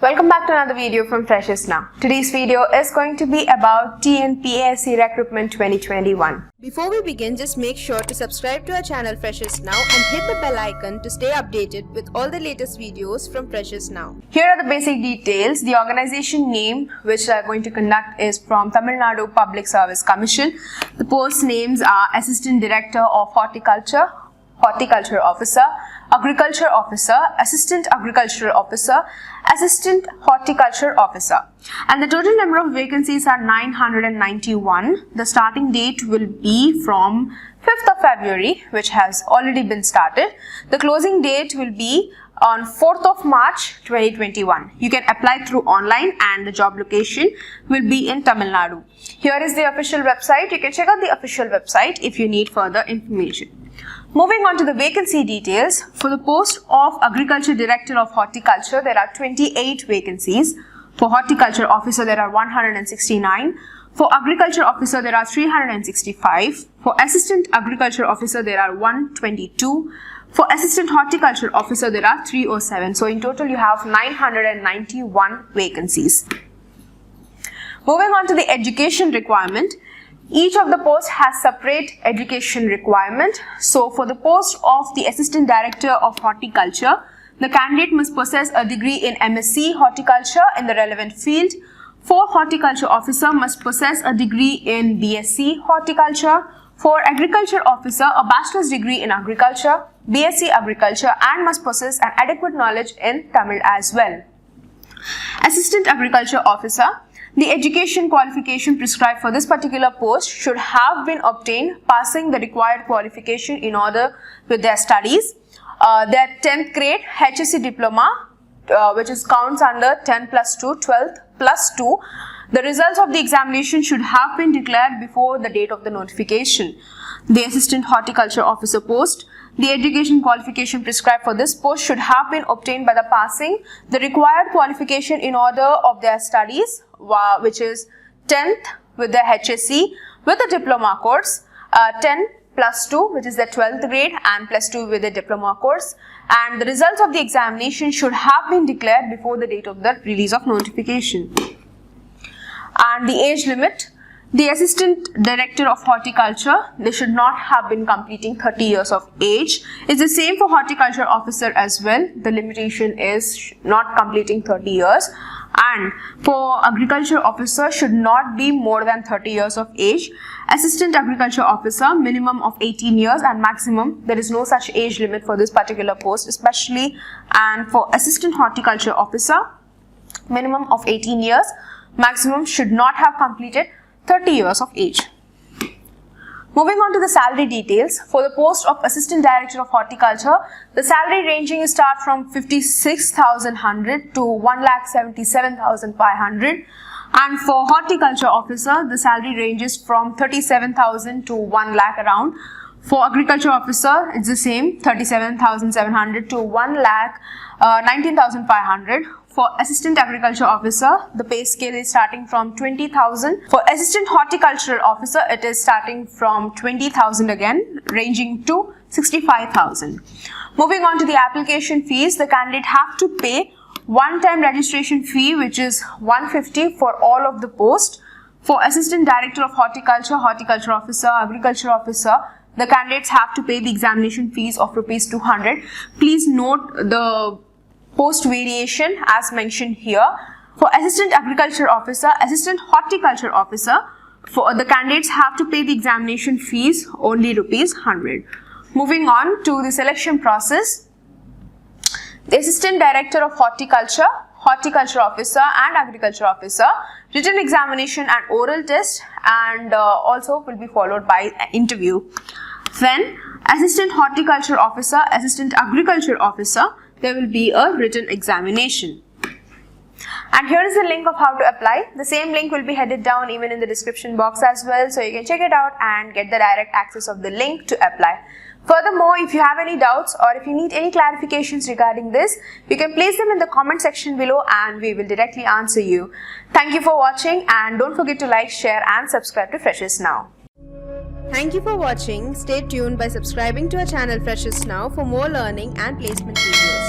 Welcome back to another video from Freshers Now. Today's video is going to be about TNPSC Recruitment 2021. Before we begin, just make sure to subscribe to our channel Freshers Now and hit the bell icon to stay updated with all the latest videos from Freshers Now. Here are the basic details. The organization name which they are going to conduct is from Tamil Nadu Public Service Commission. The post names are Assistant Director of Horticulture, Horticulture Officer, Agriculture Officer, Assistant Agricultural Officer, Assistant Horticulture Officer. And the total number of vacancies are 991. The starting date will be from 5th of February, which has already been started. The closing date will be on 4th of March 2021. You can apply through online and the job location will be in Tamil Nadu. Here is the official website. You can check out the official website if you need further information. Moving on to the vacancy details, for the post of Agriculture Director of Horticulture, there are 28 vacancies. For Horticulture Officer, there are 169. For Agriculture Officer, there are 365. For Assistant Agriculture Officer, there are 122. For Assistant Horticulture Officer, there are 307. So in total, you have 991 vacancies. Moving on to the education requirement. Each of the posts has separate education requirement. So for the post of the Assistant Director of Horticulture, the candidate must possess a degree in MSc Horticulture in the relevant field. For Horticulture Officer must possess a degree in BSc Horticulture. For Agriculture Officer, a bachelor's degree in Agriculture, BSc Agriculture, and must possess an adequate knowledge in Tamil as well. Assistant Agriculture Officer, the education qualification prescribed for this particular post should have been obtained passing the required qualification in order with their studies. Their 10th grade HSC diploma, which counts under 10 plus 2, 12th plus 2. The results of the examination should have been declared before the date of the notification. The Assistant Horticulture Officer post, the education qualification prescribed for this post should have been obtained by the passing the required qualification in order of their studies, which is 10th with the HSC with the diploma course, 10 plus 2 which is the 12th grade and plus 2 with the diploma course, and the results of the examination should have been declared before the date of the release of notification. And the age limit, the Assistant Director of Horticulture, they should not have been completing 30 years of age. It's the same for Horticulture Officer as well. The limitation is not completing 30 years. And for Agriculture Officer should not be more than 30 years of age. Assistant Agriculture Officer, minimum of 18 years and maximum. There is no such age limit for this particular post especially. And for Assistant Horticulture Officer, minimum of 18 years, maximum should not have completed 30 years of age. Moving on to the salary details, for the post of Assistant Director of Horticulture, the salary ranging start from 56,100 to 1,77,500, and for Horticulture Officer, the salary ranges from 37,000 to 1 lakh around. For Agriculture Officer, it's the same, 37,700 to 1,19,500. For Assistant Agriculture Officer, the pay scale is starting from 20,000. For Assistant Horticultural Officer, it is starting from 20,000 again, ranging to 65,000. Moving on to the application fees, the candidate have to pay one-time registration fee, which is 150 for all of the posts. For Assistant Director of Horticulture, Horticulture Officer, Agriculture Officer, the candidates have to pay the examination fees of rupees 200. Please note the post variation as mentioned here. For Assistant Agriculture Officer, Assistant Horticulture Officer, for the candidates have to pay the examination fees only rupees 100. Moving on to the selection process, the Assistant Director of Horticulture, Horticulture Officer and Agriculture Officer, written examination and oral test, and also will be followed by an interview. Then Assistant Horticulture Officer, Assistant Agriculture Officer, there will be a written examination. And here is the link of how to apply. The same link will be headed down even in the description box as well, so you can check it out and get the direct access of the link to apply. Furthermore, if you have any doubts or if you need any clarifications regarding this, you can place them in the comment section below and we will directly answer you. Thank you for watching and don't forget to like, share and subscribe to Freshers Now. Thank you for watching. Stay tuned by subscribing to our channel Freshers Now for more learning and placement videos.